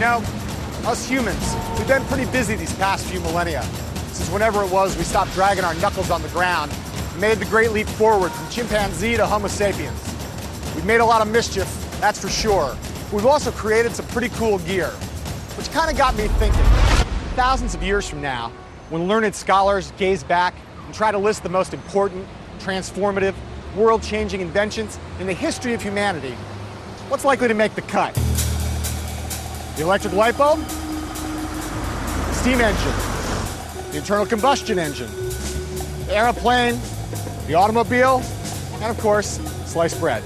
know, us humans, we've been pretty busy these past few millennia. Since whenever it was we stopped dragging our knuckles on the ground and made the great leap forward from chimpanzee to Homo sapiens. We've made a lot of mischief, that's for sure. We've also created some pretty cool gear, which kind of got me thinking. Thousands of years from now, when learned scholars gaze back and try to list the most important, transformative, world-changing inventions in the history of humanity, what's likely to make the cut? The electric light bulb? The steam engine? The internal combustion engine? The airplane? The automobile? And of course, sliced bread.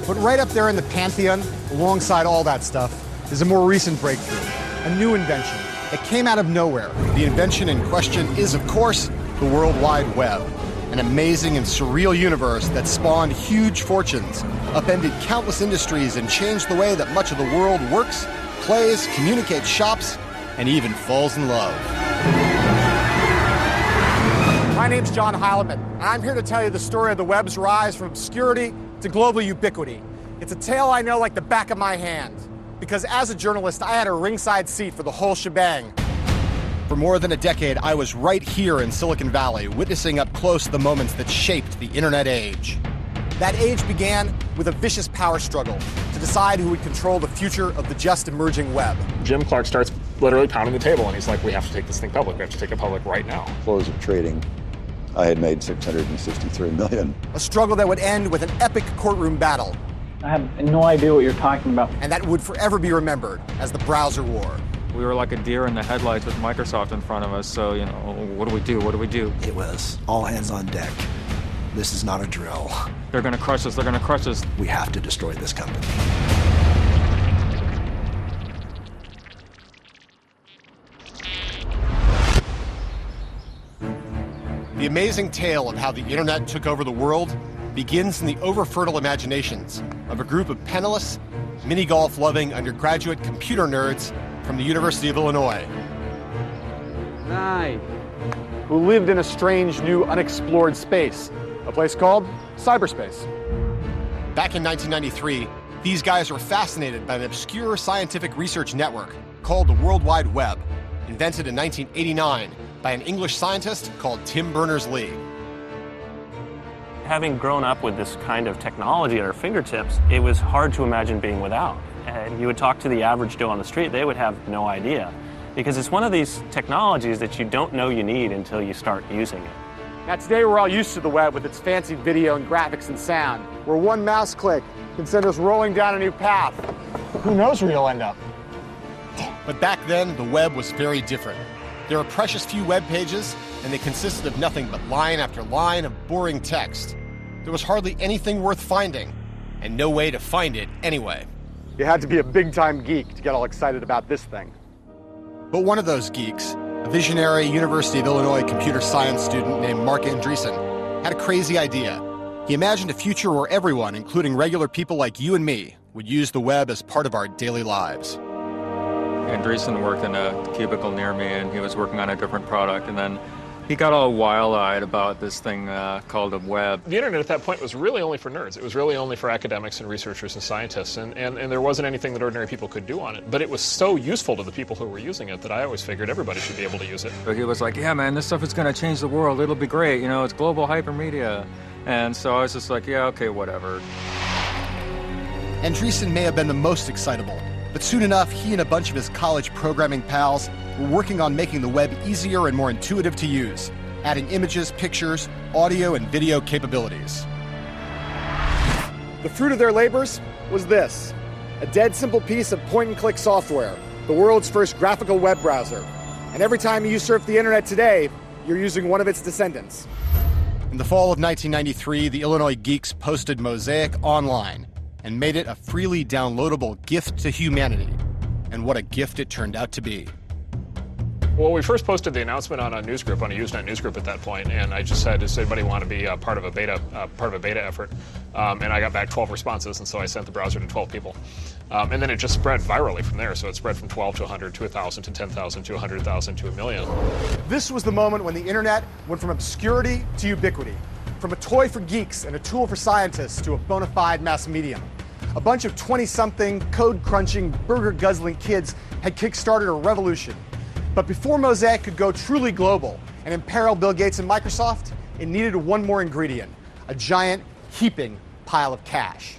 But right up there in the pantheon, alongside all that stuff, is a more recent breakthrough, a new invention that came out of nowhere. The invention in question is, of course, the World Wide Web, an amazing and surreal universe that spawned huge fortunes, upended countless industries, and changed the way that much of the world works, plays, communicates, shops, and even falls in love. My name's John Heilemann, and I'm here to tell you the story of the web's rise from obscurity to global ubiquity. It's a tale I know like the back of my hand, because as a journalist, I had a ringside seat for the whole shebang. For more than a decade, I was right here in Silicon Valley, witnessing up close the moments that shaped the internet age. That age began with a vicious power struggle to decide who would control the future of the just emerging web. Jim Clark starts literally pounding the table, and he's like, we have to take this thing public. We have to take it public right now. Close of trading, I had made $663 million. A struggle that would end with an epic courtroom battle. I have no idea what you're talking about. And that would forever be remembered as the browser war. We were like a deer in the headlights with Microsoft in front of us, so, you know, what do we do? What do we do? It was all hands on deck. This is not a drill. They're gonna crush us, they're gonna crush us. We have to destroy this company. The amazing tale of how the internet took over the world begins in the over-fertile imaginations of a group of penniless, mini-golf loving undergraduate computer nerds from the University of Illinois. Who lived in a strange new unexplored space, a place called cyberspace. Back in 1993, these guys were fascinated by an obscure scientific research network called the World Wide Web, invented in 1989 by an English scientist called Tim Berners-Lee. Having grown up with this kind of technology at our fingertips, it was hard to imagine being without. And you would talk to the average Joe on the street, they would have no idea. Because it's one of these technologies that you don't know you need until you start using it. Now today we're all used to the web with its fancy video and graphics and sound, where one mouse click can send us rolling down a new path. Who knows where you'll end up? But back then, the web was very different. There were precious few web pages, and they consisted of nothing but line after line of boring text. There was hardly anything worth finding, and no way to find it anyway. You had to be a big-time geek to get all excited about this thing. But one of those geeks, a visionary University of Illinois computer science student named Marc Andreessen, had a crazy idea. He imagined a future where everyone, including regular people like you and me, would use the web as part of our daily lives. Andreessen worked in a cubicle near me, and he was working on a different product, and then he got all wild-eyed about this thing called a web. The internet at that point was really only for nerds. It was really only for academics and researchers and scientists, and there wasn't anything that ordinary people could do on it. But it was so useful to the people who were using it that I always figured everybody should be able to use it. But he was like, yeah, man, this stuff is going to change the world. It'll be great. You know, it's global hypermedia. And so I was just like, yeah, okay, whatever. Andreessen may have been the most excitable, but soon enough, he and a bunch of his college programming pals were working on making the web easier and more intuitive to use, adding images, pictures, audio, and video capabilities. The fruit of their labors was this: a dead simple piece of point-and-click software, the world's first graphical web browser. And every time you surf the internet today, you're using one of its descendants. In the fall of 1993, the Illinois geeks posted Mosaic online and made it a freely downloadable gift to humanity. And what a gift it turned out to be. Well, we first posted the announcement on a newsgroup, on a Usenet newsgroup at that point, and I just said, does anybody want to be part of a beta effort? And I got back 12 responses, and so I sent the browser to 12 people. And then it just spread virally from there. So it spread from 12 to 100 to 1,000 to 10,000 to 100,000 to 1 million. This was the moment when the internet went from obscurity to ubiquity, from a toy for geeks and a tool for scientists to a bona fide mass medium. A bunch of 20-something, code-crunching, burger-guzzling kids had kick-started a revolution. But before Mosaic could go truly global and imperil Bill Gates and Microsoft, it needed one more ingredient: a giant, heaping pile of cash.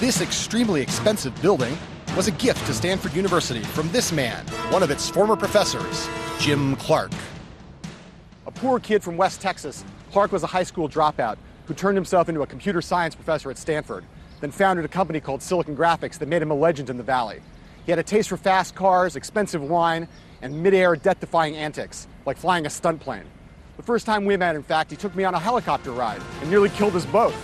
This extremely expensive building was a gift to Stanford University from this man, one of its former professors, Jim Clark. A poor kid from West Texas, Clark was a high school dropout who turned himself into a computer science professor at Stanford, then founded a company called Silicon Graphics that made him a legend in the Valley. He had a taste for fast cars, expensive wine, and mid-air death-defying antics, like flying a stunt plane. The first time we met, in fact, he took me on a helicopter ride and nearly killed us both.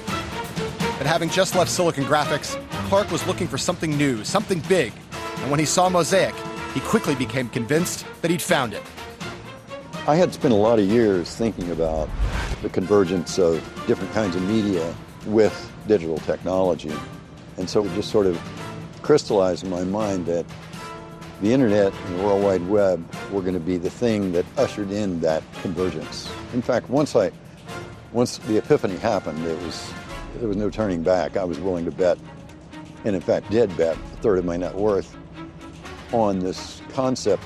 But having just left Silicon Graphics, Clark was looking for something new, something big. And when he saw Mosaic, he quickly became convinced that he'd found it. I had spent a lot of years thinking about the convergence of different kinds of media with digital technology. And so it just sort of crystallized in my mind that the internet and the World Wide Web were going to be the thing that ushered in that convergence. In fact, once the epiphany happened, there was no turning back. I was willing to bet, and in fact did bet, a third of my net worth on this concept.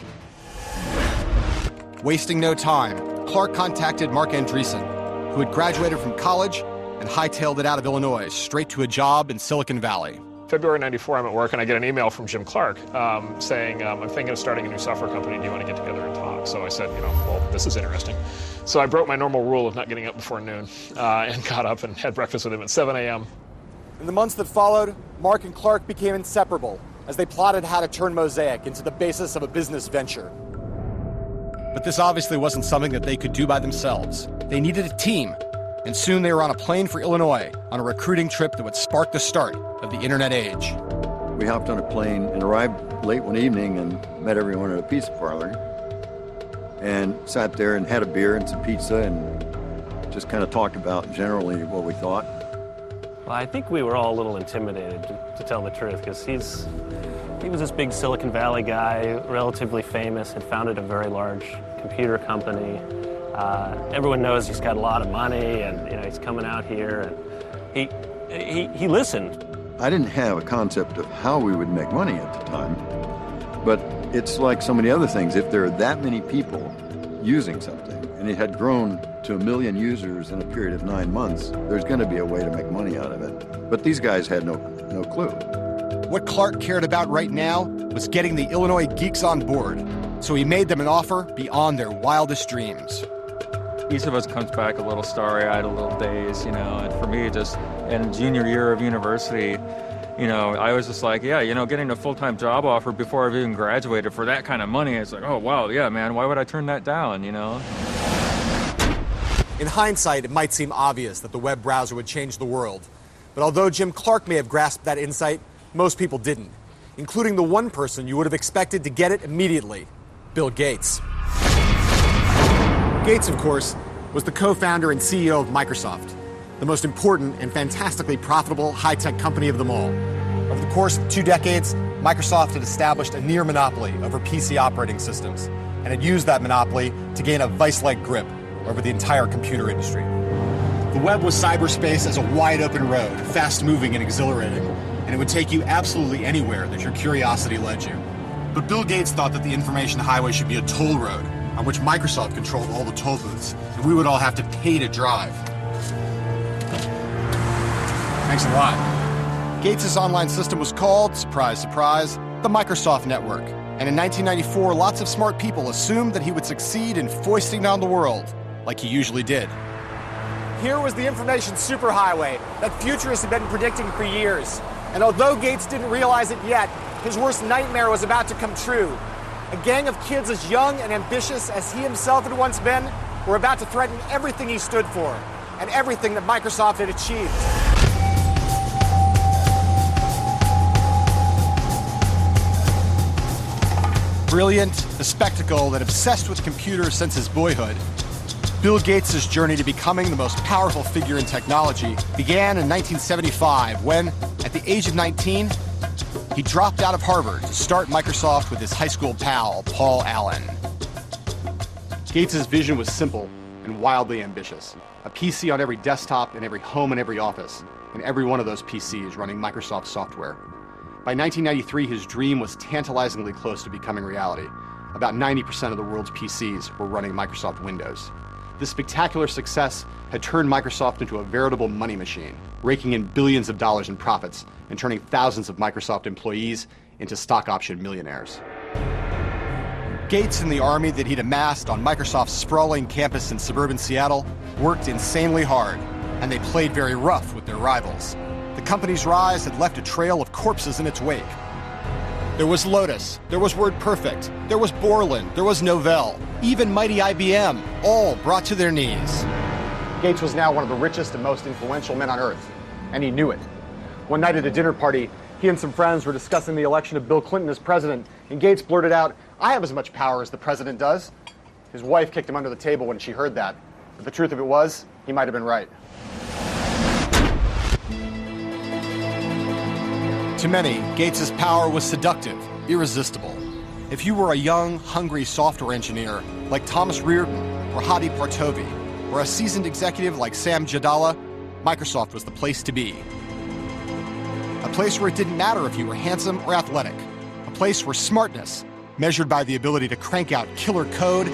Wasting no time, Clark contacted Marc Andreessen, who had graduated from college and hightailed it out of Illinois straight to a job in Silicon Valley. February '94, I'm at work and I get an email from Jim Clark saying, I'm thinking of starting a new software company. Do you want to get together and talk? So I said, well, this is interesting. So I broke my normal rule of not getting up before noon and got up and had breakfast with him at 7 a.m. In the months that followed, Marc and Clark became inseparable as they plotted how to turn Mosaic into the basis of a business venture. But this obviously wasn't something that they could do by themselves. They needed a team. And soon they were on a plane for Illinois on a recruiting trip that would spark the start of the internet age. We hopped on a plane and arrived late one evening and met everyone at a pizza parlor and sat there and had a beer and some pizza and just kind of talked about generally what we thought. Well, I think we were all a little intimidated, to tell the truth, because he was this big Silicon Valley guy, relatively famous, had founded a very large computer company. Everyone knows he's got a lot of money, and he's coming out here, and he listened. I didn't have a concept of how we would make money at the time, but it's like so many other things. If there are that many people using something, and it had grown to 1 million users in a period of 9 months, there's going to be a way to make money out of it. But these guys had no clue. What Clark cared about right now was getting the Illinois geeks on board, so he made them an offer beyond their wildest dreams. Each of us comes back a little starry-eyed, a little dazed, and for me, just in junior year of university, I was just like, getting a full-time job offer before I've even graduated for that kind of money, it's like, oh, wow, yeah, man, why would I turn that down, In hindsight, it might seem obvious that the web browser would change the world. But although Jim Clark may have grasped that insight, most people didn't, including the one person you would have expected to get it immediately, Bill Gates. Gates, of course, was the co-founder and CEO of Microsoft, the most important and fantastically profitable high-tech company of them all. Over the course of 2 decades, Microsoft had established a near monopoly over PC operating systems and had used that monopoly to gain a vice-like grip over the entire computer industry. The web was cyberspace as a wide-open road, fast-moving and exhilarating, and it would take you absolutely anywhere that your curiosity led you. But Bill Gates thought that the information highway should be a toll road on which Microsoft controlled all the toll booths, and we would all have to pay to drive. Thanks a lot. Gates' online system was called, surprise, surprise, the Microsoft Network. And in 1994, lots of smart people assumed that he would succeed in foisting down the world, like he usually did. Here was the information superhighway that futurists had been predicting for years. And although Gates didn't realize it yet, his worst nightmare was about to come true. A gang of kids as young and ambitious as he himself had once been were about to threaten everything he stood for and everything that Microsoft had achieved. Brilliant, the spectacle that obsessed with computers since his boyhood, Bill Gates' journey to becoming the most powerful figure in technology began in 1975 when, at the age of 19, he dropped out of Harvard to start Microsoft with his high school pal, Paul Allen. Gates' vision was simple and wildly ambitious. A PC on every desktop, in every home and every office, and every one of those PCs running Microsoft software. By 1993, his dream was tantalizingly close to becoming reality. About 90% of the world's PCs were running Microsoft Windows. This spectacular success had turned Microsoft into a veritable money machine, raking in billions of dollars in profits and turning thousands of Microsoft employees into stock option millionaires. Gates and the army that he'd amassed on Microsoft's sprawling campus in suburban Seattle worked insanely hard, and they played very rough with their rivals. The company's rise had left a trail of corpses in its wake. There was Lotus, there was WordPerfect, there was Borland, there was Novell, even mighty IBM, all brought to their knees. Gates was now one of the richest and most influential men on earth, and he knew it. One night at a dinner party, he and some friends were discussing the election of Bill Clinton as president, and Gates blurted out, "I have as much power as the president does." His wife kicked him under the table when she heard that, but the truth of it was, he might have been right. To many, Gates' power was seductive, irresistible. If you were a young, hungry software engineer like Thomas Reardon or Hadi Partovi, or a seasoned executive like Sam Jadala, Microsoft was the place to be. A place where it didn't matter if you were handsome or athletic. A place where smartness, measured by the ability to crank out killer code,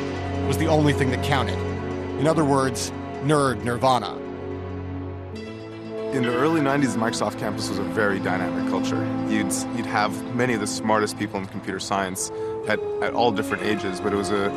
was the only thing that counted. In other words, nerd nirvana. In the early 90s, the Microsoft campus was a very dynamic culture. You'd have many of the smartest people in computer science at all different ages, but it was a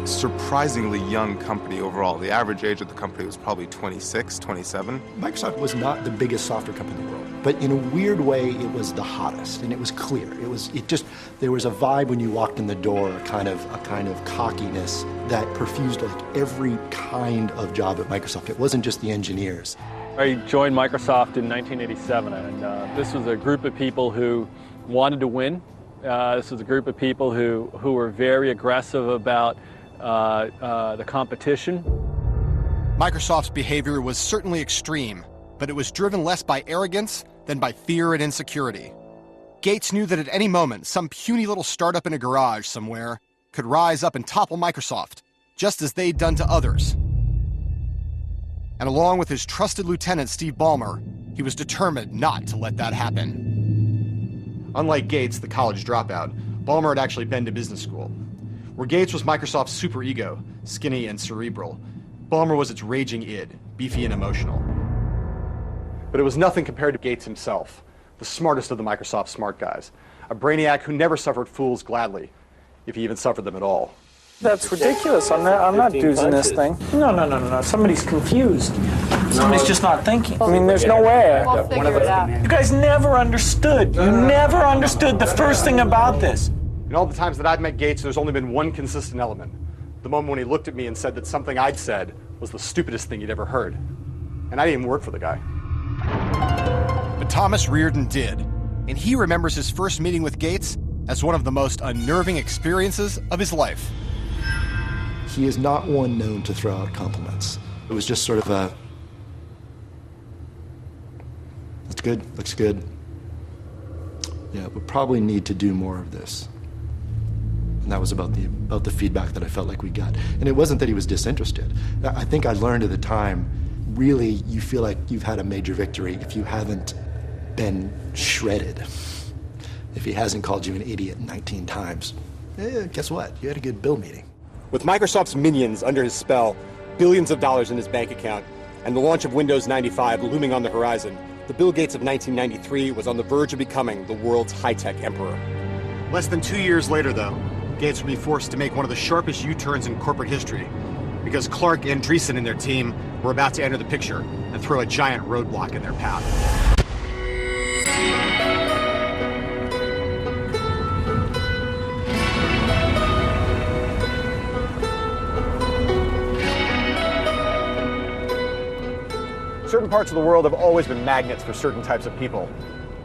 surprisingly young company overall. The average age of the company was probably 26, 27. Microsoft was not the biggest software company in the world, but in a weird way, it was the hottest, and it was clear. There was a vibe when you walked in the door, a kind of cockiness that perfused like every kind of job at Microsoft. It wasn't just the engineers. I joined Microsoft in 1987, and this was a group of people who wanted to win. This was a group of people who were very aggressive about the competition. Microsoft's behavior was certainly extreme, but it was driven less by arrogance than by fear and insecurity. Gates knew that at any moment, some puny little startup in a garage somewhere could rise up and topple Microsoft, just as they'd done to others. And along with his trusted lieutenant, Steve Ballmer, he was determined not to let that happen. Unlike Gates, the college dropout, Ballmer had actually been to business school. Where Gates was Microsoft's superego, skinny and cerebral, Ballmer was its raging id, beefy and emotional. But it was nothing compared to Gates himself, the smartest of the Microsoft smart guys, a brainiac who never suffered fools gladly, if he even suffered them at all. That's ridiculous. I'm not using this thing. No. Somebody's confused. Somebody's just not thinking. I mean, there's no way. We'll figure it out. You guys never understood. You never understood the first thing about this. In all the times that I've met Gates, there's only been one consistent element. The moment when he looked at me and said that something I'd said was the stupidest thing he'd ever heard. And I didn't even work for the guy. But Thomas Reardon did. And he remembers his first meeting with Gates as one of the most unnerving experiences of his life. He is not one known to throw out compliments. It was just sort of a, that's good, looks good. Yeah, we probably need to do more of this. And that was about the feedback that I felt like we got. And it wasn't that he was disinterested. I think I learned at the time, really, you feel like you've had a major victory if you haven't been shredded. If he hasn't called you an idiot 19 times. Guess what? You had a good Bill meeting. With Microsoft's minions under his spell, billions of dollars in his bank account, and the launch of Windows 95 looming on the horizon, the Bill Gates of 1993 was on the verge of becoming the world's high-tech emperor. Less than 2 years later, though, Gates would be forced to make one of the sharpest U-turns in corporate history, because Clark Andreessen and their team were about to enter the picture and throw a giant roadblock in their path. Certain parts of the world have always been magnets for certain types of people.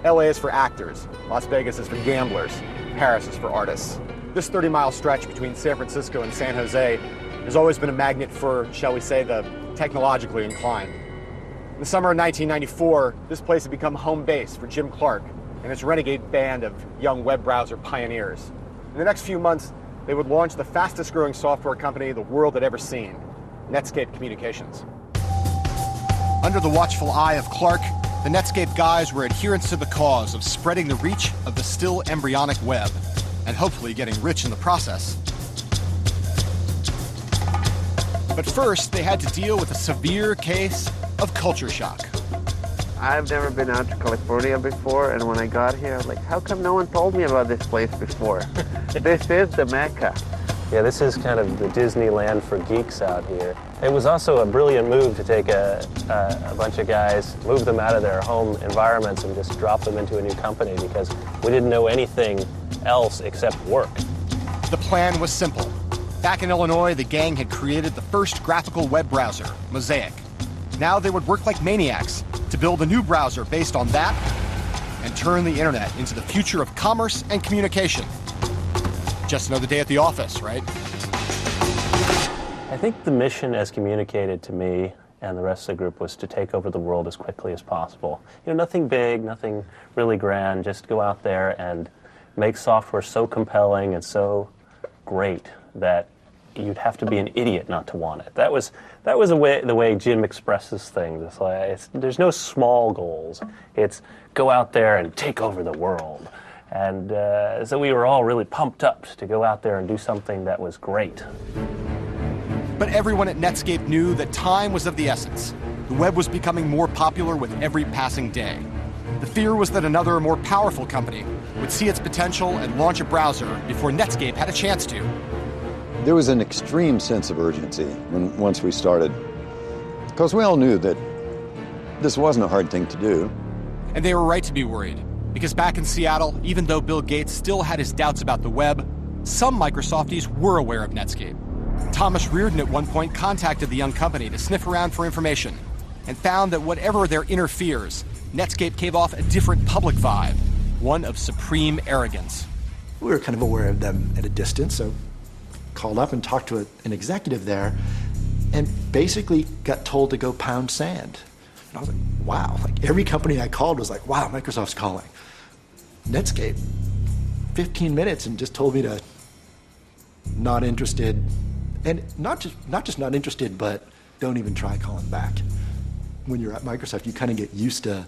LA is for actors, Las Vegas is for gamblers, Paris is for artists. This 30-mile stretch between San Francisco and San Jose has always been a magnet for, shall we say, the technologically inclined. In the summer of 1994, this place had become home base for Jim Clark and his renegade band of young web browser pioneers. In the next few months, they would launch the fastest-growing software company the world had ever seen. Netscape Communications. Under the watchful eye of Clark, the Netscape guys were adherents to the cause of spreading the reach of the still embryonic web, and hopefully getting rich in the process. But first, they had to deal with a severe case of culture shock. I've never been out to California before, and when I got here, I was like, how come no one told me about this place before? This is the Mecca. Yeah, this is kind of the Disneyland for geeks out here. It was also a brilliant move to take a bunch of guys, move them out of their home environments and just drop them into a new company because we didn't know anything else except work. The plan was simple. Back in Illinois, the gang had created the first graphical web browser, Mosaic. Now they would work like maniacs to build a new browser based on that and turn the internet into the future of commerce and communication. Just another day at the office, right? I think the mission as communicated to me and the rest of the group was to take over the world as quickly as possible. You know, nothing big, nothing really grand, just go out there and make software so compelling and so great that you'd have to be an idiot not to want it. That was the way Jim expresses things. It's like there's no small goals. It's go out there and take over the world. And so we were all really pumped up to go out there and do something that was great. But everyone at Netscape knew that time was of the essence. The web was becoming more popular with every passing day. The fear was that another, more powerful company would see its potential and launch a browser before Netscape had a chance to. There was an extreme sense of urgency once we started, because we all knew that this wasn't a hard thing to do. And they were right to be worried, because back in Seattle, even though Bill Gates still had his doubts about the web, some Microsofties were aware of Netscape. Thomas Reardon at one point contacted the young company to sniff around for information and found that whatever their inner fears, Netscape gave off a different public vibe, one of supreme arrogance. We were kind of aware of them at a distance, so called up and talked to an executive there and basically got told to go pound sand. And I was like, wow, like every company I called was like, wow, Microsoft's calling. Netscape, 15 minutes and just told me to not interested, and not just not interested, but don't even try calling back. When you're at Microsoft, you kind of get used to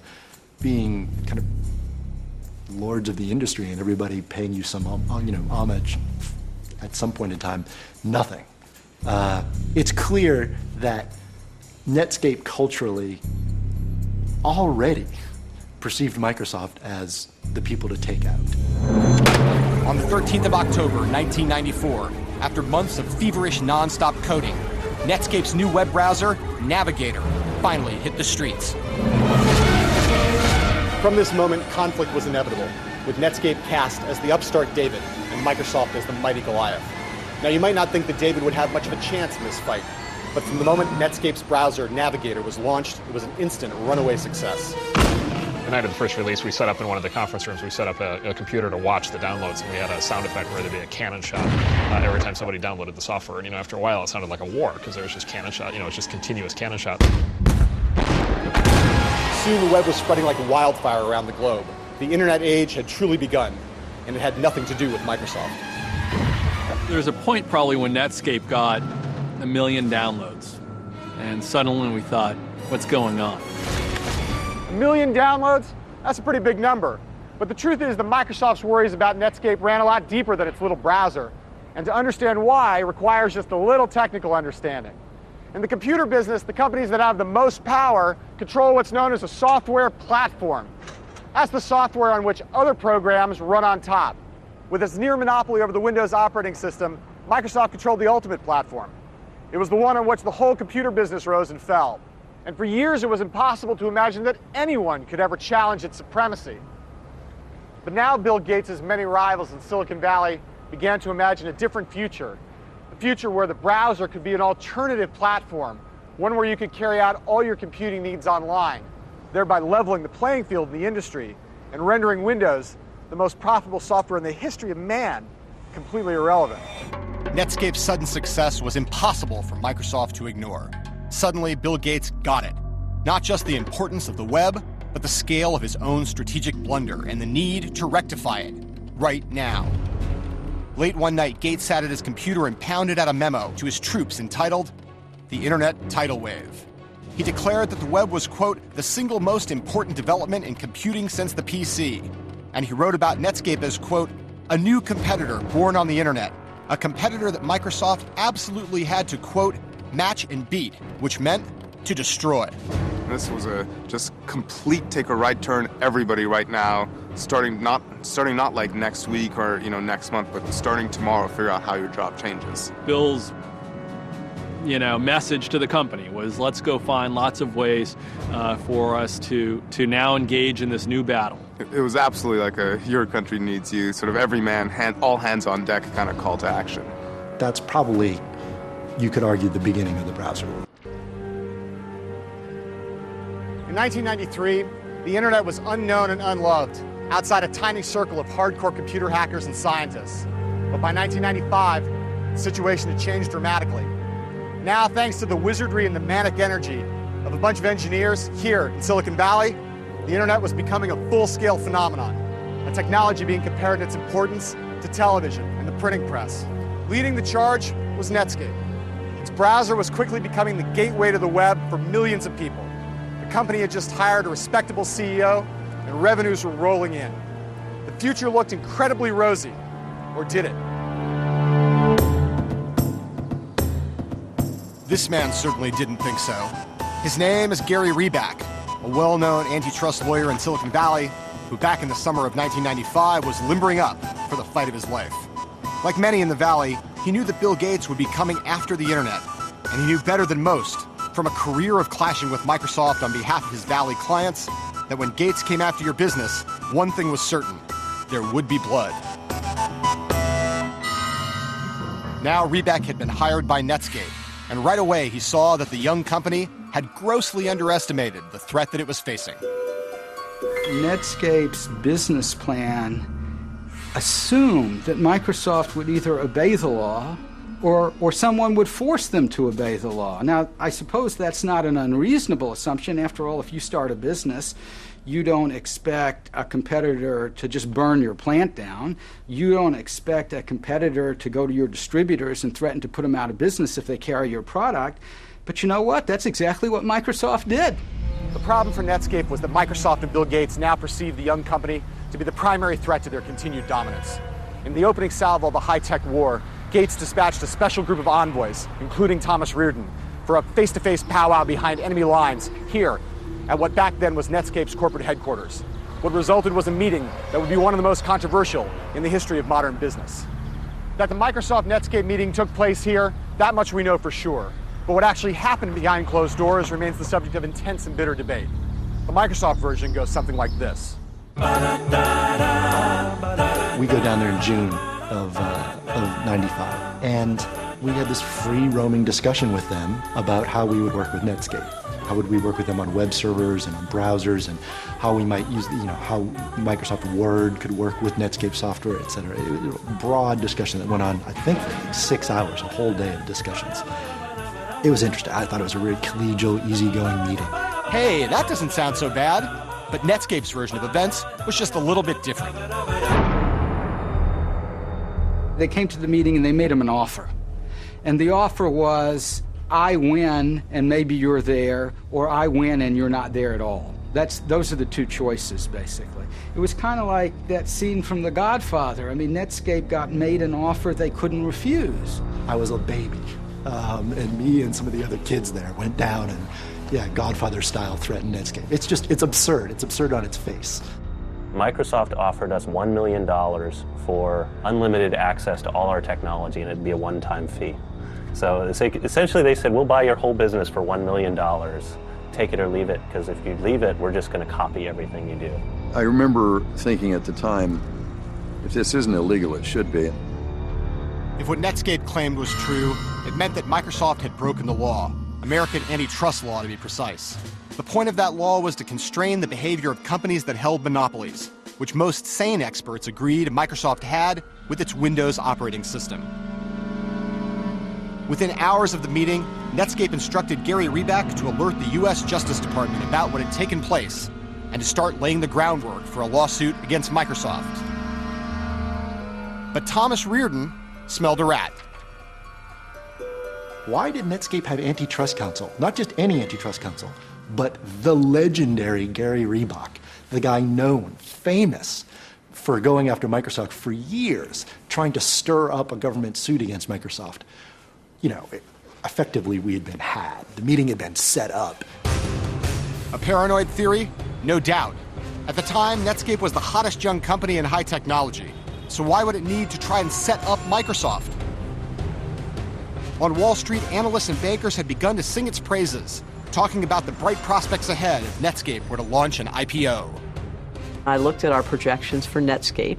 being kind of lords of the industry and everybody paying you some homage. At some point in time, nothing. It's clear that Netscape culturally already perceived Microsoft as the people to take out. On the 13th of October, 1994, after months of feverish non-stop coding, Netscape's new web browser, Navigator, finally hit the streets. From this moment, conflict was inevitable, with Netscape cast as the upstart David and Microsoft as the mighty Goliath. Now, you might not think that David would have much of a chance in this fight, but from the moment Netscape's browser, Navigator, was launched, it was an instant runaway success. The night of the first release, we set up in one of the conference rooms, we set up a computer to watch the downloads, and we had a sound effect where there'd be a cannon shot every time somebody downloaded the software. And, after a while, it sounded like a war, because there was just cannon shot, it's just continuous cannon shots. Soon, the web was spreading like wildfire around the globe. The internet age had truly begun, and it had nothing to do with Microsoft. There was a point probably when Netscape got 1 million downloads, and suddenly we thought, what's going on? 1 million downloads? That's a pretty big number. But the truth is that Microsoft's worries about Netscape ran a lot deeper than its little browser. And to understand why requires just a little technical understanding. In the computer business, the companies that have the most power control what's known as a software platform. That's the software on which other programs run on top. With its near monopoly over the Windows operating system, Microsoft controlled the ultimate platform. It was the one on which the whole computer business rose and fell. And for years, it was impossible to imagine that anyone could ever challenge its supremacy. But now Bill Gates' many rivals in Silicon Valley began to imagine a different future. A future where the browser could be an alternative platform, one where you could carry out all your computing needs online, thereby leveling the playing field in the industry and rendering Windows, the most profitable software in the history of man, completely irrelevant. Netscape's sudden success was impossible for Microsoft to ignore. Suddenly, Bill Gates got it. Not just the importance of the web, but the scale of his own strategic blunder and the need to rectify it right now. Late one night, Gates sat at his computer and pounded out a memo to his troops entitled, the internet tidal wave. He declared that the web was, quote, the single most important development in computing since the PC. And he wrote about Netscape as, quote, a new competitor born on the internet, a competitor that Microsoft absolutely had to, quote, match and beat, which meant to destroy. This was a just complete take a right turn, everybody right now, starting not like next week or next month, but starting tomorrow, figure out how your job changes. Bill's message to the company was, let's go find lots of ways for us to now engage in this new battle. It was absolutely like a your country needs you, sort of every man, all hands on deck kind of call to action. That's probably, you could argue, the beginning of the browser. In 1993, the internet was unknown and unloved outside a tiny circle of hardcore computer hackers and scientists. But by 1995, the situation had changed dramatically. Now, thanks to the wizardry and the manic energy of a bunch of engineers here in Silicon Valley, the internet was becoming a full-scale phenomenon, a technology being compared in its importance to television and the printing press. Leading the charge was Netscape. Its browser was quickly becoming the gateway to the web for millions of people. The company had just hired a respectable CEO, and revenues were rolling in. The future looked incredibly rosy, or did it? This man certainly didn't think so. His name is Gary Reback, a well-known antitrust lawyer in Silicon Valley who back in the summer of 1995 was limbering up for the fight of his life. Like many in the Valley, he knew that Bill Gates would be coming after the internet, and he knew better than most, from a career of clashing with Microsoft on behalf of his Valley clients, that when Gates came after your business, one thing was certain: there would be blood. Now Reback had been hired by Netscape, and right away he saw that the young company had grossly underestimated the threat that it was facing. Netscape's business plan assumed that Microsoft would either obey the law or someone would force them to obey the law. Now, I suppose that's not an unreasonable assumption. After all, if you start a business, you don't expect a competitor to just burn your plant down. You don't expect a competitor to go to your distributors and threaten to put them out of business if they carry your product. But you know what? That's exactly what Microsoft did. The problem for Netscape was that Microsoft and Bill Gates now perceived the young company to be the primary threat to their continued dominance. In the opening salvo of the high-tech war, Gates dispatched a special group of envoys, including Thomas Reardon, for a face-to-face powwow behind enemy lines here at what back then was Netscape's corporate headquarters. What resulted was a meeting that would be one of the most controversial in the history of modern business. That the Microsoft-Netscape meeting took place here, that much we know for sure. But what actually happened behind closed doors remains the subject of intense and bitter debate. The Microsoft version goes something like this. We go down there in June of 95, and we had this free roaming discussion with them about how we would work with Netscape. How would we work with them on web servers and on browsers, and how we might use, how Microsoft Word could work with Netscape software, et cetera. It was a broad discussion that went on, I think, for 6 hours, a whole day of discussions. It was interesting. I thought it was a really collegial, easygoing meeting. Hey, that doesn't sound so bad. But Netscape's version of events was just a little bit different. They came to the meeting and they made him an offer. And the offer was, I win and maybe you're there, or I win and you're not there at all. Those are the two choices, basically. It was kind of like that scene from The Godfather. I mean, Netscape got made an offer they couldn't refuse. I was a baby, and me and some of the other kids there went down and, Godfather style threatened Netscape. It's absurd. It's absurd on its face. Microsoft offered us $1 million for unlimited access to all our technology, and it'd be a one-time fee. So essentially they said, we'll buy your whole business for $1 million. Take it or leave it, because if you leave it, we're just going to copy everything you do. I remember thinking at the time, if this isn't illegal, it should be. If what Netscape claimed was true, it meant that Microsoft had broken the law. American antitrust law, to be precise. The point of that law was to constrain the behavior of companies that held monopolies, which most sane experts agreed Microsoft had with its Windows operating system. Within hours of the meeting, Netscape instructed Gary Reback to alert the U.S. Justice Department about what had taken place and to start laying the groundwork for a lawsuit against Microsoft. But Thomas Reardon smelled a rat. Why did Netscape have antitrust counsel? Not just any antitrust counsel, but the legendary Gary Reebok, the guy known, famous, for going after Microsoft for years, trying to stir up a government suit against Microsoft. You know, effectively we had been had. The meeting had been set up. A paranoid theory? No doubt. At the time, Netscape was the hottest young company in high technology. So why would it need to try and set up Microsoft? On Wall Street, analysts and bankers had begun to sing its praises, talking about the bright prospects ahead if Netscape were to launch an IPO. I looked at our projections for Netscape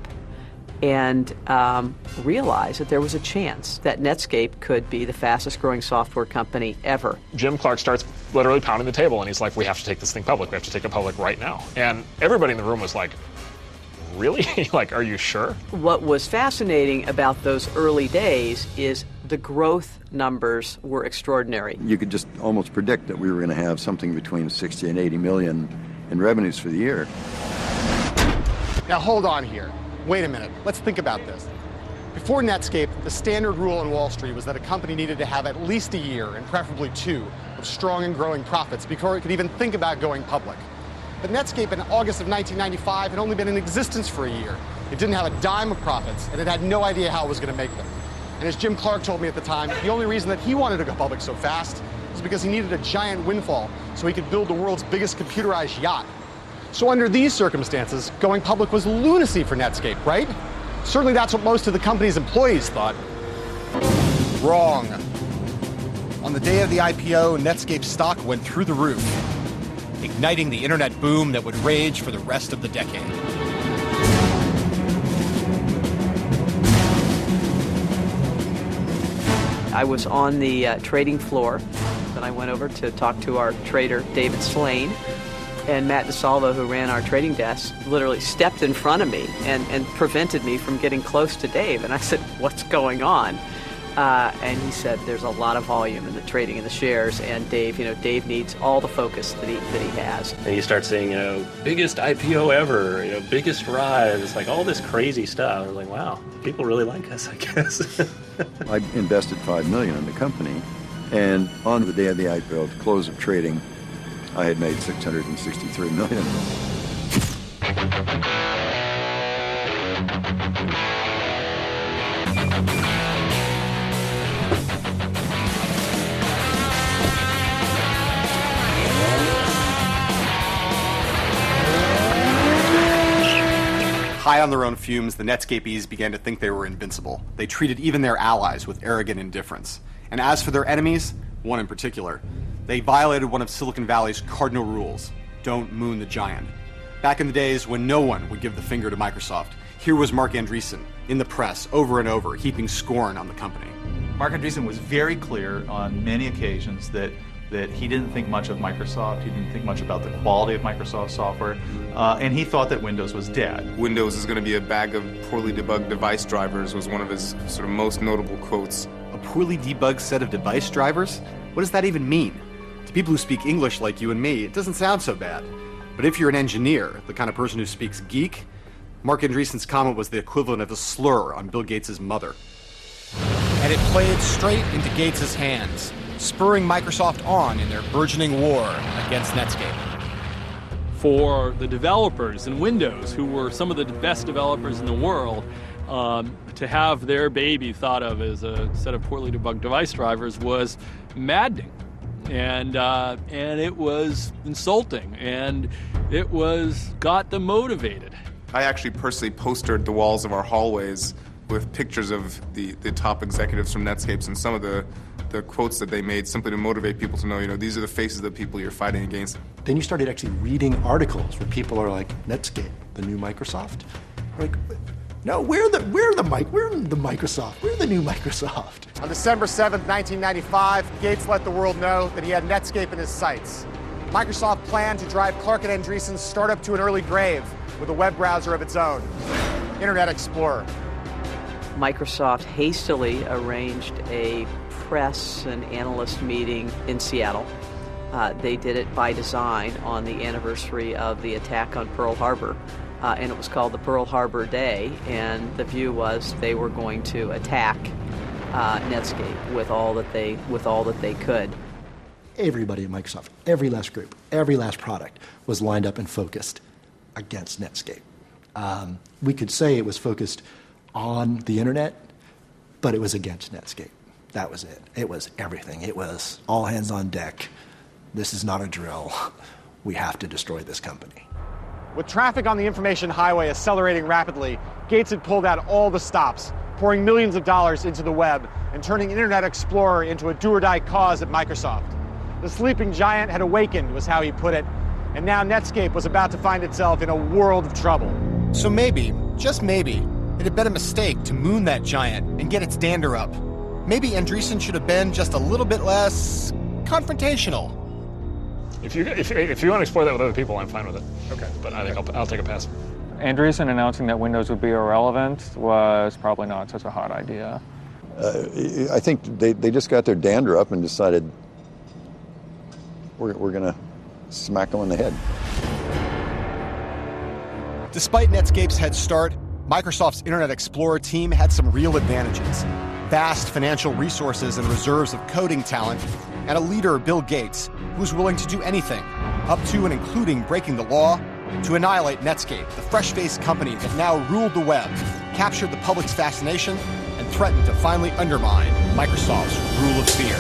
and realized that there was a chance that Netscape could be the fastest growing software company ever. Jim Clark starts literally pounding the table, and he's like, we have to take this thing public. We have to take it public right now. And everybody in the room was like, really? Like, are you sure? What was fascinating about those early days is the growth numbers were extraordinary. You could just almost predict that we were going to have something between 60 and 80 million in revenues for the year. Now hold on here. Wait a minute. Let's think about this. Before Netscape, the standard rule on Wall Street was that a company needed to have at least a year, and preferably two, of strong and growing profits before it could even think about going public. But Netscape in August of 1995 had only been in existence for a year. It didn't have a dime of profits, and it had no idea how it was going to make them. And as Jim Clark told me at the time, the only reason that he wanted to go public so fast was because he needed a giant windfall so he could build the world's biggest computerized yacht. So under these circumstances, going public was lunacy for Netscape, right? Certainly that's what most of the company's employees thought. Wrong. On the day of the IPO, Netscape stock went through the roof, igniting the internet boom that would rage for the rest of the decade. I was on the trading floor, and I went over to talk to our trader, David Slane, and Matt DeSalvo, who ran our trading desk, literally stepped in front of me and prevented me from getting close to Dave. And I said, what's going on? And he said, there's a lot of volume in the trading in the shares, and Dave needs all the focus that he has. And you start saying, biggest IPO ever, biggest rise, it's like all this crazy stuff. I was like, wow, people really like us, I guess. I invested $5 million in the company, and on the day of the IPO, at the close of trading, I had made $663 million. High on their own fumes, the Netscapies began to think they were invincible. They treated even their allies with arrogant indifference. And as for their enemies, one in particular, they violated one of Silicon Valley's cardinal rules: don't moon the giant. Back in the days when no one would give the finger to Microsoft, here was Marc Andreessen in the press over and over, heaping scorn on the company. Marc Andreessen was very clear on many occasions that he didn't think much of Microsoft, he didn't think much about the quality of Microsoft software, and he thought that Windows was dead. Windows is going to be a bag of poorly debugged device drivers was one of his sort of most notable quotes. A poorly debugged set of device drivers? What does that even mean? To people who speak English like you and me, it doesn't sound so bad. But if you're an engineer, the kind of person who speaks geek, Marc Andreessen's comment was the equivalent of a slur on Bill Gates' mother. And it played straight into Gates' hands, spurring Microsoft on in their burgeoning war against Netscape. For the developers in Windows, who were some of the best developers in the world, to have their baby thought of as a set of poorly debugged device drivers was maddening. And it was insulting, and it got them motivated. I actually personally postered the walls of our hallways with pictures of the top executives from Netscape and some of the quotes that they made simply to motivate people to know, these are the faces of the people you're fighting against. Then you started actually reading articles where people are like, Netscape, the new Microsoft? Like, no, we're the Microsoft. We're the new Microsoft. On December 7th, 1995, Gates let the world know that he had Netscape in his sights. Microsoft planned to drive Clark and Andreessen's startup to an early grave with a web browser of its own, Internet Explorer. Microsoft hastily arranged a press and analyst meeting in Seattle. They did it by design on the anniversary of the attack on Pearl Harbor, and it was called the Pearl Harbor Day, and the view was they were going to attack Netscape with all that they could. Everybody at Microsoft, every last group, every last product was lined up and focused against Netscape. We could say it was focused on the internet, but it was against Netscape. That was it. It was everything. It was all hands on deck. This is not a drill. We have to destroy this company. With traffic on the information highway accelerating rapidly, Gates had pulled out all the stops, pouring millions of dollars into the web and turning Internet Explorer into a do-or-die cause at Microsoft. The sleeping giant had awakened, was how he put it, and now Netscape was about to find itself in a world of trouble. So maybe, just maybe, it had been a mistake to moon that giant and get its dander up. Maybe Andreessen should have been just a little bit less confrontational. If you want to explore that with other people, I'm fine with it. Okay. But I think I'll take a pass. Andreessen announcing that Windows would be irrelevant was probably not such a hot idea. I think they just got their dander up and decided we're going to smack them on the head. Despite Netscape's head start, Microsoft's Internet Explorer team had some real advantages. Vast financial resources and reserves of coding talent, and a leader, Bill Gates, who was willing to do anything, up to and including breaking the law, to annihilate Netscape, the fresh-faced company that now ruled the web, captured the public's fascination, and threatened to finally undermine Microsoft's rule of fear.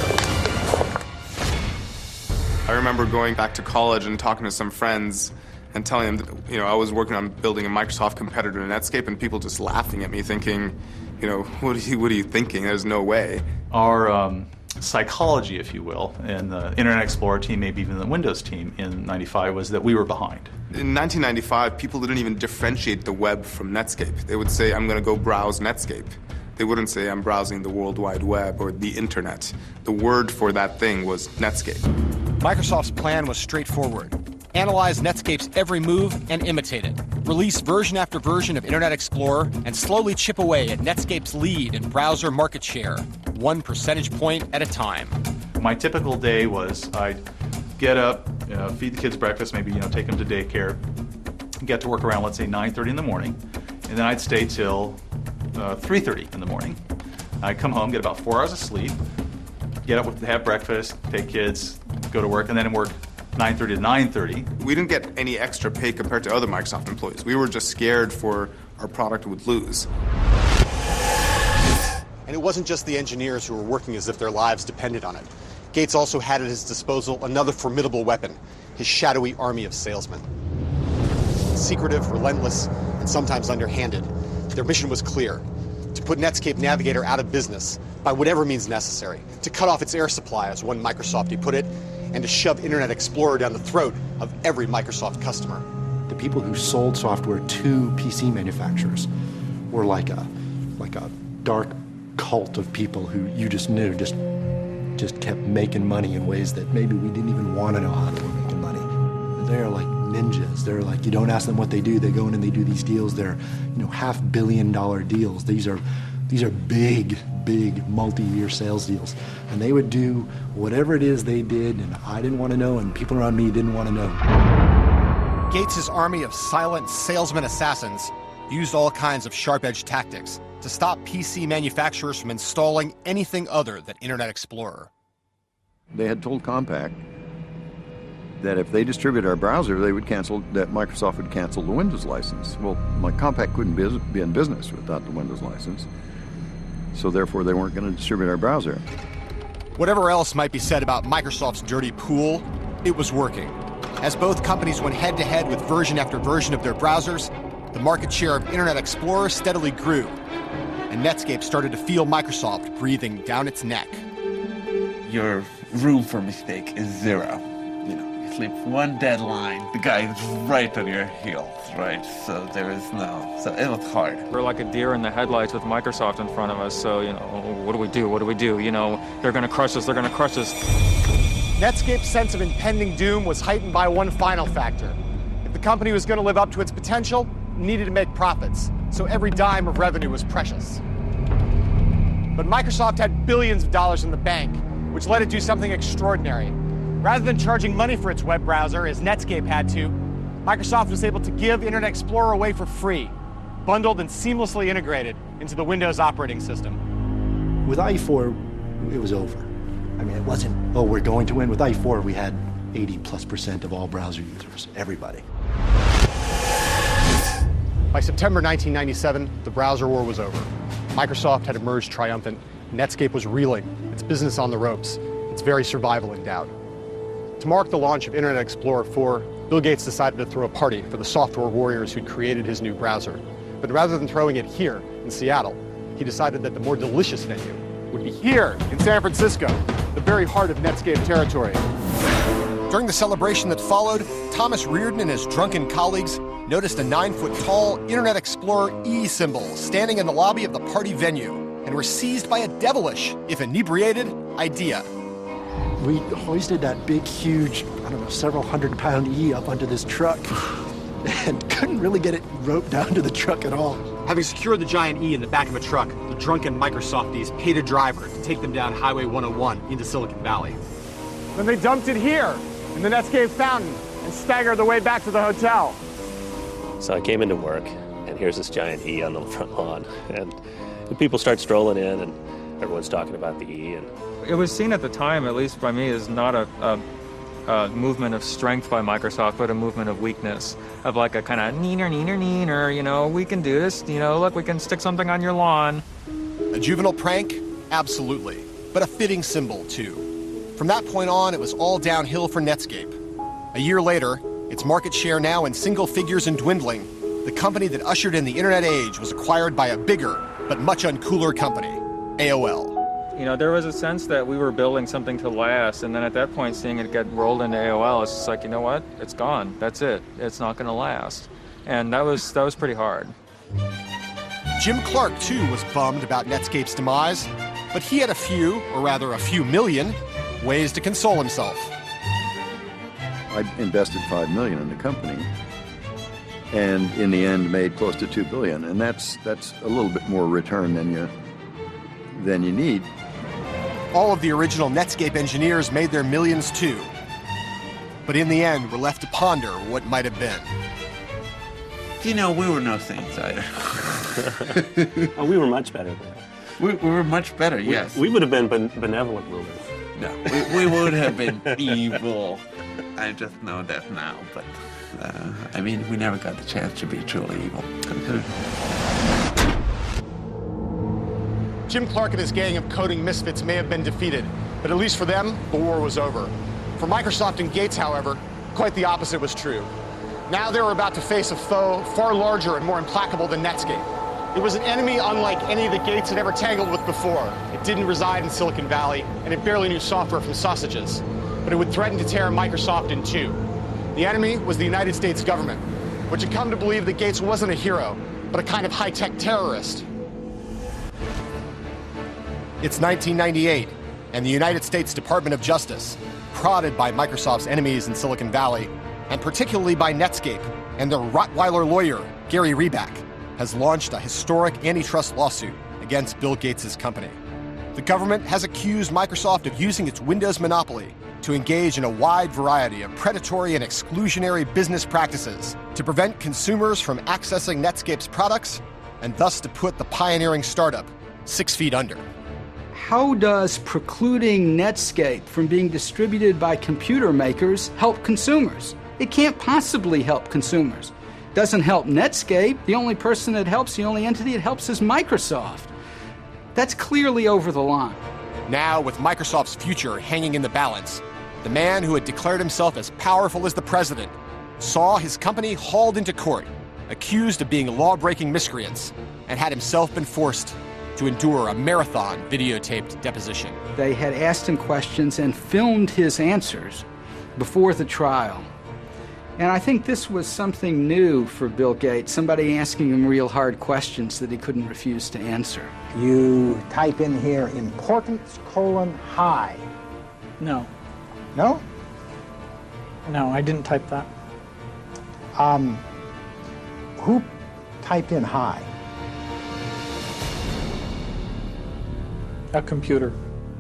I remember going back to college and talking to some friends and telling them that, I was working on building a Microsoft competitor to Netscape, and people just laughing at me, thinking, what are you thinking? There's no way. Our psychology, if you will, in the Internet Explorer team, maybe even the Windows team in '95, was that we were behind. In 1995, people didn't even differentiate the web from Netscape. They would say, I'm going to go browse Netscape. They wouldn't say, I'm browsing the World Wide Web or the Internet. The word for that thing was Netscape. Microsoft's plan was straightforward. Analyze Netscape's every move and imitate it. Release version after version of Internet Explorer and slowly chip away at Netscape's lead in browser market share, 1 percentage point at a time. My typical day was I'd get up, feed the kids breakfast, maybe take them to daycare, get to work around, let's say, 9:30 in the morning, and then I'd stay till 3:30 in the morning. I'd come home, get about 4 hours of sleep, get up, have breakfast, take kids, go to work, and then work 9:30 to 9:30. We didn't get any extra pay compared to other Microsoft employees. We were just scared for our product would lose. And it wasn't just the engineers who were working as if their lives depended on it. Gates also had at his disposal another formidable weapon, his shadowy army of salesmen. Secretive, relentless, and sometimes underhanded, their mission was clear: to put Netscape Navigator out of business by whatever means necessary, to cut off its air supply, as one Microsoftie put it, and to shove Internet Explorer down the throat of every Microsoft customer. The people who sold software to PC manufacturers were like a dark cult of people who you just knew just kept making money in ways that maybe we didn't even want to know how they were making money. They're like ninjas. They're like, you don't ask them what they do, they go in and they do these deals. They're $500 million deals. These are big multi-year sales deals. And they would do whatever it is they did, and I didn't want to know, and people around me didn't want to know. Gates' army of silent salesman assassins used all kinds of sharp-edged tactics to stop PC manufacturers from installing anything other than Internet Explorer. They had told Compaq that if they distributed our browser, that Microsoft would cancel the Windows license. Well, Compaq couldn't be in business without the Windows license, so therefore they weren't going to distribute our browser. Whatever else might be said about Microsoft's dirty pool, it was working. As both companies went head-to-head with version after version of their browsers, the market share of Internet Explorer steadily grew, and Netscape started to feel Microsoft breathing down its neck. Your room for mistake is 0. You sleep one deadline, the guy is right on your heels, right? So so it was hard. We're like a deer in the headlights with Microsoft in front of us, so, what do we do? What do we do? They're going to crush us, Netscape's sense of impending doom was heightened by one final factor. If the company was going to live up to its potential, it needed to make profits, so every dime of revenue was precious. But Microsoft had billions of dollars in the bank, which let it do something extraordinary. Rather than charging money for its web browser, as Netscape had to, Microsoft was able to give Internet Explorer away for free, bundled and seamlessly integrated into the Windows operating system. With IE4, it was over. I mean, it wasn't, oh, we're going to win. With IE4, we had 80+% of all browser users, everybody. By September 1997, the browser war was over. Microsoft had emerged triumphant. Netscape was reeling, its business on the ropes, its very survival in doubt. To mark the launch of Internet Explorer 4, Bill Gates decided to throw a party for the software warriors who'd created his new browser. But rather than throwing it here in Seattle, he decided that the more delicious venue would be here in San Francisco, the very heart of Netscape territory. During the celebration that followed, Thomas Reardon and his drunken colleagues noticed a 9-foot-tall Internet Explorer E symbol standing in the lobby of the party venue and were seized by a devilish, if inebriated, idea. We hoisted that big, huge, I don't know, several 100-pound E up onto this truck and couldn't really get it roped down to the truck at all. Having secured the giant E in the back of a truck, the drunken Microsofties paid a driver to take them down Highway 101 into Silicon Valley. Then they dumped it here in the Netscape fountain and staggered their way back to the hotel. So I came into work, and here's this giant E on the front lawn, and people start strolling in, and everyone's talking about the E. And it was seen at the time, at least by me, as not a movement of strength by Microsoft, but a movement of weakness, of like a kind of neener, you know, we can do this, you know, look, we can stick something on your lawn. A juvenile prank? Absolutely. But a fitting symbol, too. From that point on, it was all downhill for Netscape. A year later, its market share now in single figures and dwindling, the company that ushered in the internet age was acquired by a bigger, but much uncooler company, AOL. You know, there was a sense that we were building something to last, and then at that point, seeing it get rolled into AOL, it's just like, you know what? It's gone. That's it. It's not going to last. And that was pretty hard. Jim Clark, too, was bummed about Netscape's demise, but he had a few million, ways to console himself. I invested $5 million in the company, and in the end made close to $2 billion, and that's a little bit more return than you need. All of the original Netscape engineers made their millions too, but in the end were left to ponder what might have been. You know, we were no saints either. Oh, we were much better then. We were much better, yes. We would have been benevolent rulers. No, we would have been evil. I just know that now, but I mean, we never got the chance to be truly evil. Jim Clark and his gang of coding misfits may have been defeated, but at least for them, the war was over. For Microsoft and Gates, however, quite the opposite was true. Now they were about to face a foe far larger and more implacable than Netscape. It was an enemy unlike any that Gates had ever tangled with before. It didn't reside in Silicon Valley, and it barely knew software from sausages. But it would threaten to tear Microsoft in two. The enemy was the United States government, which had come to believe that Gates wasn't a hero, but a kind of high-tech terrorist. It's 1998, and the United States Department of Justice, prodded by Microsoft's enemies in Silicon Valley, and particularly by Netscape and their Rottweiler lawyer, Gary Reback, has launched a historic antitrust lawsuit against Bill Gates' company. The government has accused Microsoft of using its Windows monopoly to engage in a wide variety of predatory and exclusionary business practices to prevent consumers from accessing Netscape's products and thus to put the pioneering startup 6 feet under. How does precluding Netscape from being distributed by computer makers help consumers? It can't possibly help consumers. Doesn't help Netscape. The only person it helps, the only entity it helps is Microsoft. That's clearly over the line. Now, with Microsoft's future hanging in the balance, the man who had declared himself as powerful as the president saw his company hauled into court, accused of being law-breaking miscreants, and had himself been forced to endure a marathon videotaped deposition. They had asked him questions and filmed his answers before the trial. And I think this was something new for Bill Gates, somebody asking him real hard questions that he couldn't refuse to answer. You type in here, importance, high. No. No? No, I didn't type that. Who typed in high? A computer.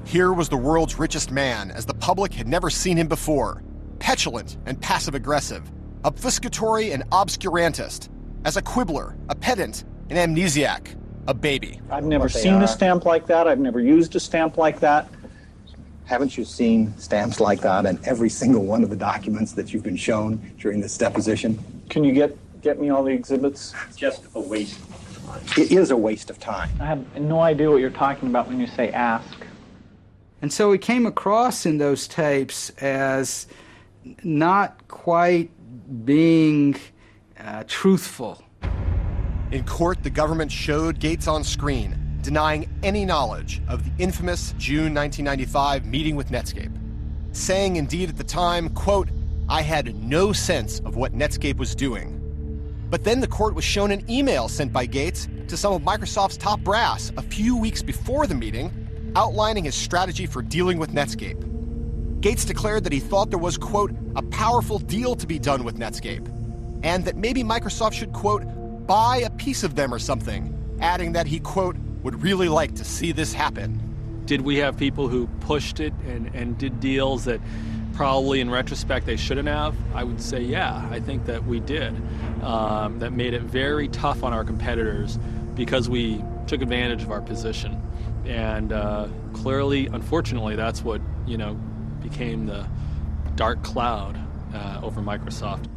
Here was the world's richest man, as the public had never seen him before. Petulant and passive-aggressive, obfuscatory and obscurantist, as a quibbler, a pedant, an amnesiac, a baby. I've never seen a stamp like that. I've never used a stamp like that. Haven't you seen stamps like that in every single one of the documents that you've been shown during this deposition? Can you get me all the exhibits? It's just a waste of time. It is a waste of time. I have no idea what you're talking about when you say ask. And so he came across in those tapes as not quite being truthful. In court, the government showed Gates on screen, denying any knowledge of the infamous June 1995 meeting with Netscape, saying indeed at the time, quote, "I had no sense of what Netscape was doing." But then the court was shown an email sent by Gates to some of Microsoft's top brass a few weeks before the meeting, outlining his strategy for dealing with Netscape. Gates declared that he thought there was, quote, "a powerful deal to be done with Netscape," and that maybe Microsoft should, quote, "buy a piece of them or something," adding that he, quote, "would really like to see this happen." Did we have people who pushed it and did deals that probably in retrospect they shouldn't have? I would say, yeah, I think that we did. That made it very tough on our competitors because we took advantage of our position. And clearly, unfortunately, that's what, became the dark cloud over Microsoft.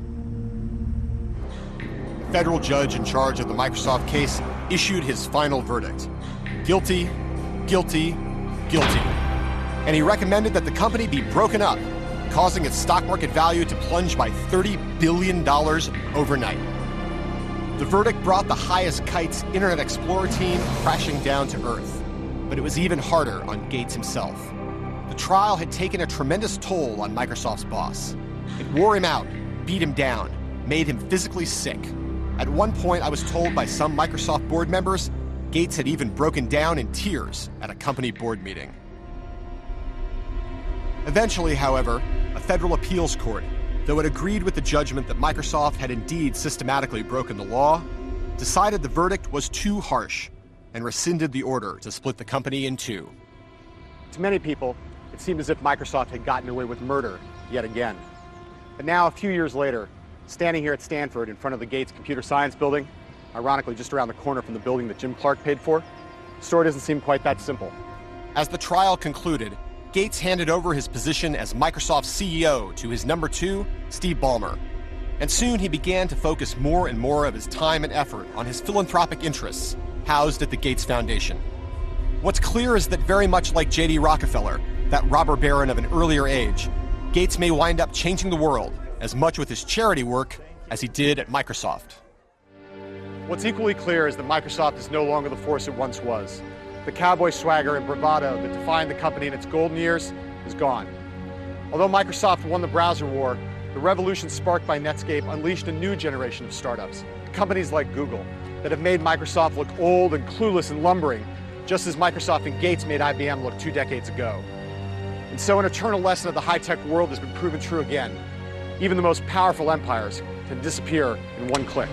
The federal judge in charge of the Microsoft case issued his final verdict. Guilty, guilty, guilty. And he recommended that the company be broken up, causing its stock market value to plunge by $30 billion overnight. The verdict brought the highest kites Internet Explorer team crashing down to earth. But it was even harder on Gates himself. The trial had taken a tremendous toll on Microsoft's boss. It wore him out, beat him down, made him physically sick. At one point, I was told by some Microsoft board members, Gates had even broken down in tears at a company board meeting. Eventually, however, a federal appeals court, though it agreed with the judgment that Microsoft had indeed systematically broken the law, decided the verdict was too harsh and rescinded the order to split the company in two. To many people, it seemed as if Microsoft had gotten away with murder yet again. But now, a few years later, standing here at Stanford in front of the Gates Computer Science Building, ironically just around the corner from the building that Jim Clark paid for, the story doesn't seem quite that simple. As the trial concluded, Gates handed over his position as Microsoft's CEO to his number two, Steve Ballmer. And soon he began to focus more and more of his time and effort on his philanthropic interests, housed at the Gates Foundation. What's clear is that very much like J.D. Rockefeller, that robber baron of an earlier age, Gates may wind up changing the world as much with his charity work as he did at Microsoft. What's equally clear is that Microsoft is no longer the force it once was. The cowboy swagger and bravado that defined the company in its golden years is gone. Although Microsoft won the browser war, the revolution sparked by Netscape unleashed a new generation of startups, companies like Google, that have made Microsoft look old and clueless and lumbering, just as Microsoft and Gates made IBM look 2 decades ago. And so an eternal lesson of the high-tech world has been proven true again. Even the most powerful empires can disappear in one click.